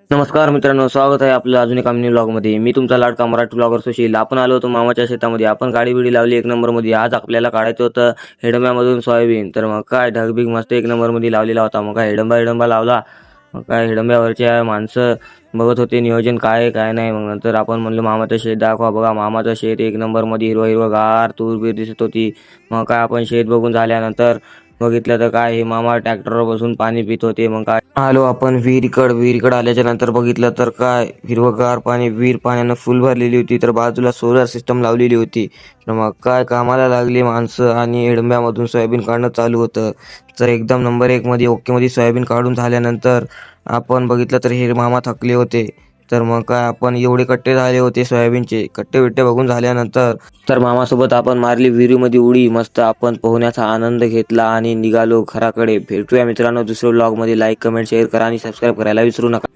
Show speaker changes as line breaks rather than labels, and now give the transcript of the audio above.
नमस्कार मित्रांनो, स्वागत आहे आपलं अजून एका मिनी व्लॉगमध्ये. मी तुमचा लाडका मराठी व्लॉगर सुशील. आपण आलो होतो मामाच्या शेतामध्ये. आपण गाडी बिडी लावली एक नंबरमध्ये. आज आपल्याला काढायचं होतं हेडम्यामधून सोयाबीन. तर मग काय ढगबिग मस्त एक नंबरमध्ये लावलेला होता. मग काय हेडंबा लावला. मग काय हेडंब्यावरच्या माणसं बघत होते नियोजन काय आहे काय नाही. मग नंतर आपण म्हणलो मामाचं शेत दाखवा. बघा मामाचं शेत एक नंबरमध्ये हिरवं तूर बीर दिसत होती. मग काय आपण शेत बघून झाल्यानंतर बघितलं तर काय हे मामा ट्रॅक्टरवर बसून पाणी पित होते. मग काय आलो आपण विहिरीकड आल्याच्या नंतर बघितलं तर काय हिरवगार पाणी, विहीर पाण्यानं फुल भरलेली होती. तर बाजूला सोलर सिस्टम लावलेली होती. तर मग काय कामाला लागली माणसं आणि हेडंब्यामधून सोयाबीन काढणं चालू होतं. तर एकदम नंबर एक मध्ये ओके मध्ये सोयाबीन काढून झाल्यानंतर आपण बघितलं तर हे मामा थकले होते. तर मग काय आपण एवढे कट्टे झाले होते सोयाबीनचे, कट्टे बिट्टे बघून झाल्यानंतर तर मामासोबत आपण मारली विहिरीमध्ये उडी. मस्त आपण पोहण्याचा आनंद घेतला आणि निघालो घराकडे. भेटूया मित्रांनो दुसऱ्या व्लॉगमध्ये. लाईक, कमेंट, शेअर करा आणि सबस्क्राईब करायला विसरू नका.